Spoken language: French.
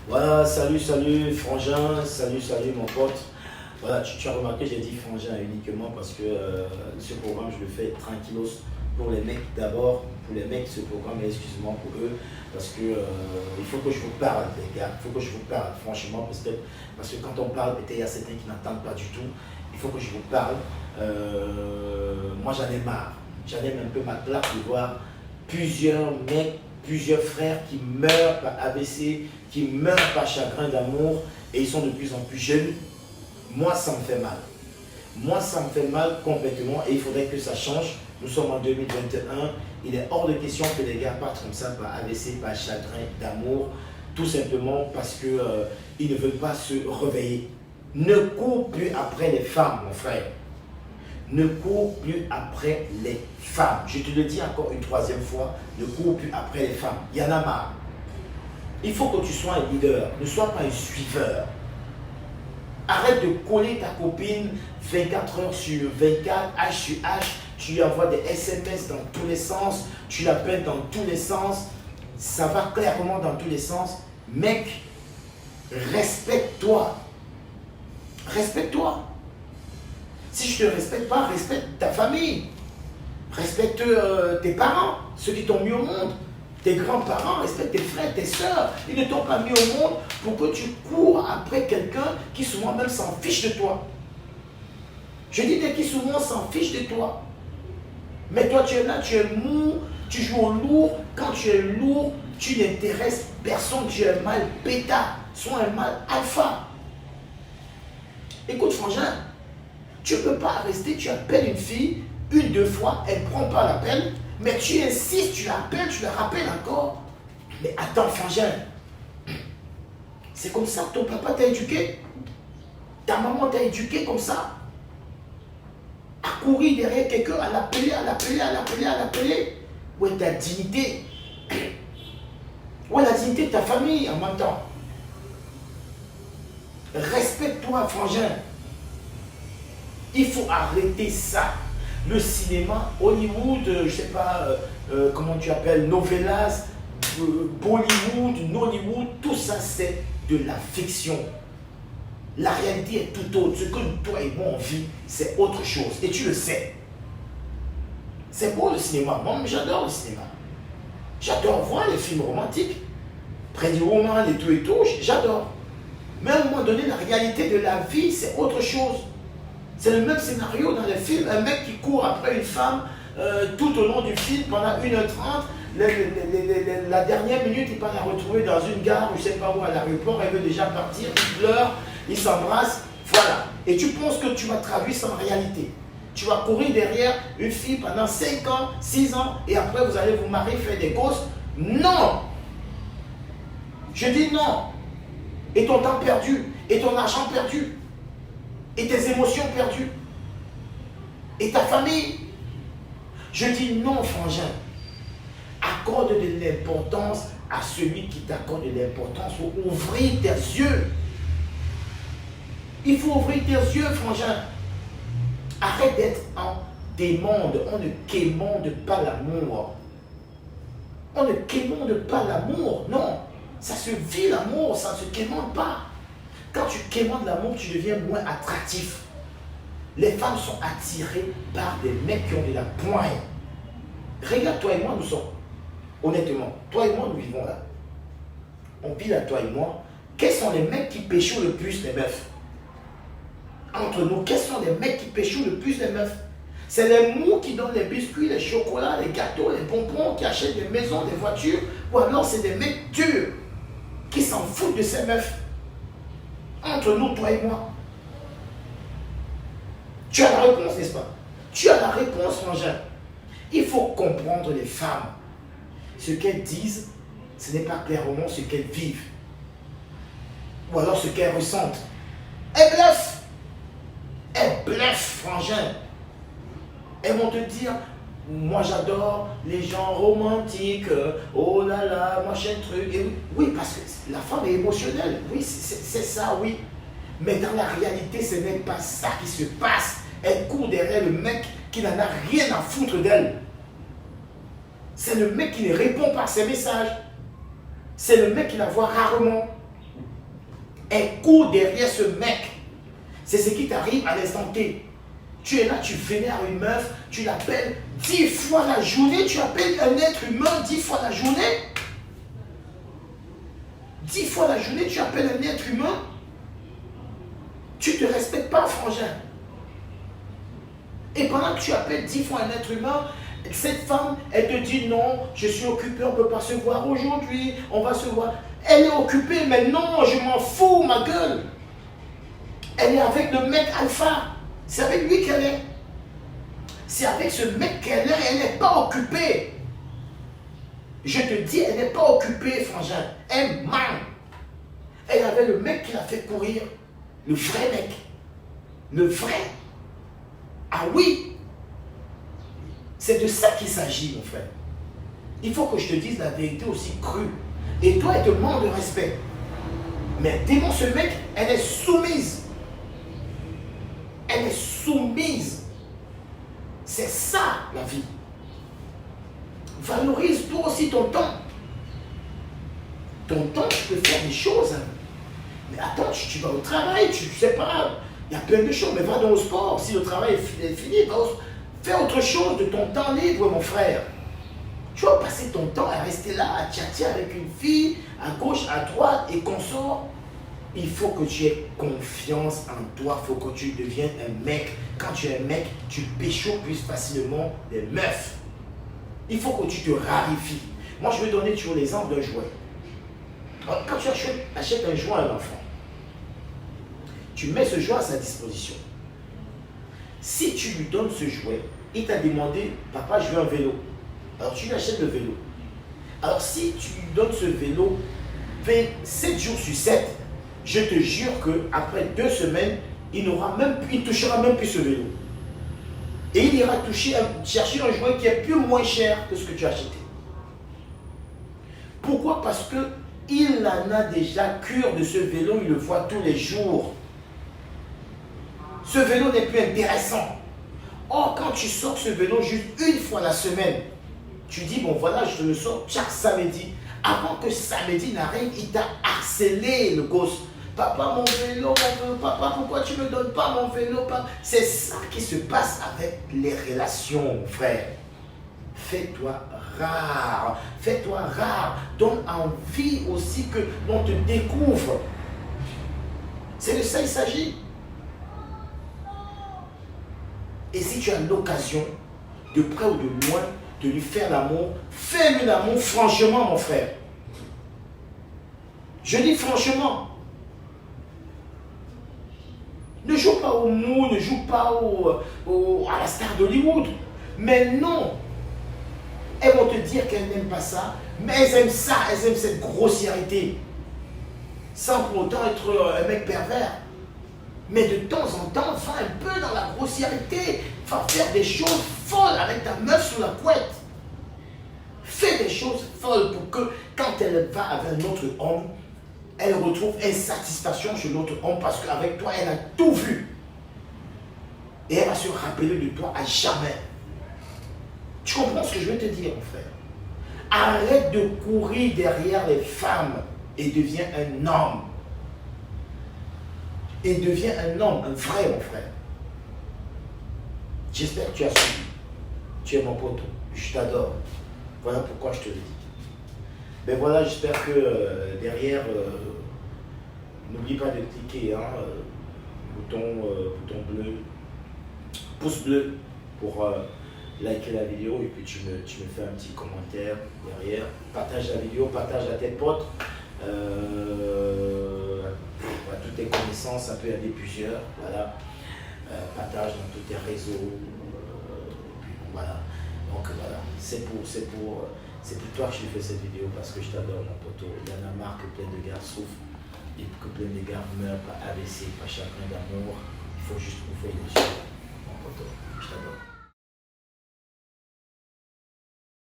Voilà, salut, salut, frangin, salut, mon pote. Voilà, tu as remarqué, j'ai dit frangin uniquement parce que ce programme, je le fais tranquillos pour les mecs d'abord. Pour les mecs, ce programme est exclusivement pour eux parce que il faut que je vous parle, les gars. Il faut que je vous parle, franchement, parce que quand on parle, peut-être il y a certains qui n'entendent pas du tout. Il faut que je vous parle. Moi, j'en ai marre. J'en ai un peu ma claque de voir plusieurs mecs, plusieurs frères qui meurent par AVC, qui meurent par chagrin d'amour et ils sont de plus en plus jeunes. Moi, ça me fait mal. Moi, ça me fait mal complètement et il faudrait que ça change. Nous sommes en 2021. Il est hors de question que les gars partent comme ça par AVC, par chagrin d'amour, tout simplement parce que ils ne veulent pas se réveiller. Ne cours plus après les femmes, mon frère. Ne cours plus après les femmes. Je te le dis encore une troisième fois, ne cours plus après les femmes. Il y en a marre. Il faut que tu sois un leader, ne sois pas un suiveur. Arrête de coller ta copine 24 heures sur 24, H sur H. Tu lui envoies des SMS dans tous les sens, tu l'appelles dans tous les sens. Ça va clairement dans tous les sens. Mec, respecte-toi. Respecte-toi. Si je ne te respecte pas, respecte ta famille. Respecte tes parents, ceux qui t'ont mis au monde. Tes grands-parents, respecte tes frères, tes soeurs. Ils ne t'ont pas mis au monde pour que tu cours après quelqu'un qui souvent même s'en fiche de toi. Je dis qui souvent s'en fiche de toi. Mais toi tu es là, tu es mou, tu joues au lourd. Quand tu es lourd, tu n'intéresses personne. Tu es un mâle bêta, soit un mâle alpha. Écoute frangin, tu ne peux pas rester, tu appelles une fille, une, deux fois, elle ne prend pas l'appel. Mais tu insistes, tu l'appelles, tu la rappelles encore. Mais attends, frangin, c'est comme ça que ton papa t'a éduqué. Ta maman t'a éduqué comme ça. À courir derrière quelqu'un, à l'appeler, à l'appeler, à l'appeler, à l'appeler. Où est ta dignité? Où est la dignité de ta famille en même temps? Respecte-toi, frangin. Il faut arrêter ça. Le cinéma, Hollywood, je ne sais pas comment tu appelles, novelas, Bollywood, Nollywood, tout ça c'est de la fiction. La réalité est tout autre. Ce que toi et moi on vit, c'est autre chose. Et tu le sais. C'est beau le cinéma. Moi, j'adore le cinéma. J'adore voir les films romantiques. Pretty Woman et tout, j'adore. Mais à un moment donné, la réalité de la vie, c'est autre chose. C'est le même scénario dans les films. Un mec qui court après une femme tout au long du film pendant 1h30. La dernière minute, il va la retrouver dans une gare, je ne sais pas où, à l'aéroport. Elle veut déjà partir. Il pleure, il s'embrasse. Voilà. Et tu penses que tu vas traduire ça en réalité. Tu vas courir derrière une fille pendant 5 ans, 6 ans. Et après, vous allez vous marier, faire des gosses. Non. Je dis non. Et ton temps perdu. Et ton argent perdu. Et tes émotions perdues. Et ta famille. Je dis non, frangin. Accorde de l'importance à celui qui t'accorde de l'importance. Il faut ouvrir tes yeux. Il faut ouvrir tes yeux, frangin. Arrête d'être en démonde. On ne quémande pas l'amour. On ne quémande pas l'amour. Non. Ça se vit l'amour. Ça ne se quémande pas. Quand tu quémandes l'amour, tu deviens moins attractif. Les femmes sont attirées par des mecs qui ont de la poigne. Regarde, toi et moi, nous sommes. Honnêtement, toi et moi, nous vivons là. On vit là, toi et moi. Quels sont les mecs qui péchent le plus les meufs? Entre nous, quels sont les mecs qui péchent le plus les meufs? C'est les mous qui donnent les biscuits, les chocolats, les gâteaux, les bonbons, qui achètent des maisons, des voitures. Ou alors c'est des mecs durs qui s'en foutent de ces meufs. Entre nous, toi et moi. Tu as la réponse, n'est-ce pas? Tu as la réponse, frangin. Il faut comprendre les femmes. Ce qu'elles disent, ce n'est pas clairement ce qu'elles vivent. Ou alors ce qu'elles ressentent. Elles bluffent. Elles bluffent, frangin. Elles vont te dire, moi j'adore les gens romantiques, oh là là, machin truc. Et oui, parce que la femme est émotionnelle. Oui, c'est ça, oui. Mais dans la réalité, ce n'est pas ça qui se passe. Elle court derrière le mec qui n'en a rien à foutre d'elle. C'est le mec qui ne répond pas à ses messages. C'est le mec qui la voit rarement. Elle court derrière ce mec. C'est ce qui t'arrive à l'instant T. Tu es là, tu vénères une meuf, tu l'appelles 10 fois la journée, tu appelles un être humain 10 fois la journée. 10 fois la journée, tu appelles un être humain. Tu ne te respectes pas, frangin. Et pendant que tu appelles 10 fois un être humain, cette femme, elle te dit non, je suis occupée, on ne peut pas se voir aujourd'hui, on va se voir. Elle est occupée, mais non, je m'en fous, ma gueule. Elle est avec le mec alpha. C'est avec lui qu'elle est. C'est avec ce mec qu'elle est, elle n'est pas occupée. Je te dis, elle n'est pas occupée, frangin. Elle ment. Elle avait le mec qui l'a fait courir. Le vrai mec. Le vrai. Ah oui. C'est de ça qu'il s'agit, mon frère. Il faut que je te dise la vérité aussi crue. Et toi, elle te manque de respect. Mais démon, ce mec, elle est soumise. Elle est soumise. C'est ça, la vie. Valorise toi aussi ton temps. Ton temps, tu peux faire des choses. Mais attends, tu vas au travail, tu sais pas. Il y a plein de choses, mais va dans le sport. Si le travail est fini, fais autre chose de ton temps libre, mon frère. Tu vas passer ton temps à rester là, à tchatcher avec une fille, à gauche, à droite, et consort. Il faut que tu aies confiance en toi, il faut que tu deviennes un mec. Quand tu es un mec, tu pécho plus facilement des meufs. Il faut que tu te raréfies. Moi, je vais donner toujours l'exemple d'un jouet. Alors, quand tu achètes un jouet à un enfant, tu mets ce jouet à sa disposition. Si tu lui donnes ce jouet, il t'a demandé, papa, je veux un vélo. Alors, tu lui achètes le vélo. Alors, si tu lui donnes ce vélo 7 jours sur 7, je te jure qu'après 2 semaines, il ne touchera même plus ce vélo. Et il ira chercher un jouet qui est plus moins cher que ce que tu as acheté. Pourquoi? Parce qu'il en a déjà cure de ce vélo, il le voit tous les jours. Ce vélo n'est plus intéressant. Or, quand tu sors ce vélo juste une fois la semaine, tu dis, bon voilà, je le sors chaque samedi. Avant que samedi n'arrive, il t'a harcelé, le gosse. Papa, mon vélo, papa, pourquoi tu ne me donnes pas mon vélo? C'est ça qui se passe avec les relations, mon frère. Fais-toi rare. Fais-toi rare. Donne envie aussi que l'on te découvre. C'est de ça qu'il s'agit. Et si tu as l'occasion, de près ou de loin, de lui faire l'amour, fais-lui l'amour franchement, mon frère. Je dis franchement. Ne joue pas au mou, ne joue pas à la star d'Hollywood. Mais non. Elles vont te dire qu'elles n'aiment pas ça, mais elles aiment ça, elles aiment cette grossièreté. Sans pour autant être un mec pervers. Mais de temps en temps, va un peu dans la grossièreté. Va faire des choses folles avec ta meuf sous la couette. Fais des choses folles pour que quand elle va avec un autre homme, elle retrouve insatisfaction chez l'autre homme parce qu'avec toi, elle a tout vu. Et elle va se rappeler de toi à jamais. Tu comprends ce que je veux te dire, mon frère? Arrête de courir derrière les femmes et deviens un homme. Et deviens un homme, un vrai, mon frère. J'espère que tu as suivi. Tu es mon pote. Je t'adore. Voilà pourquoi je te le dis. Mais voilà, j'espère que derrière, n'oublie pas de cliquer, bouton bleu, pouce bleu pour liker la vidéo et puis tu me fais un petit commentaire derrière. Partage la vidéo, partage à tes potes, à toutes tes connaissances, ça peut y aller plusieurs, voilà. Partage dans tous tes réseaux, puis voilà. Donc voilà, c'est pour toi que je fais cette vidéo parce que je t'adore, mon poteau. Il y en a marre que plein de gars souffrent et que plein de gars meurent par AVC, par chagrin d'amour. Il faut juste ouvrir les yeux, mon poteau. Je t'adore.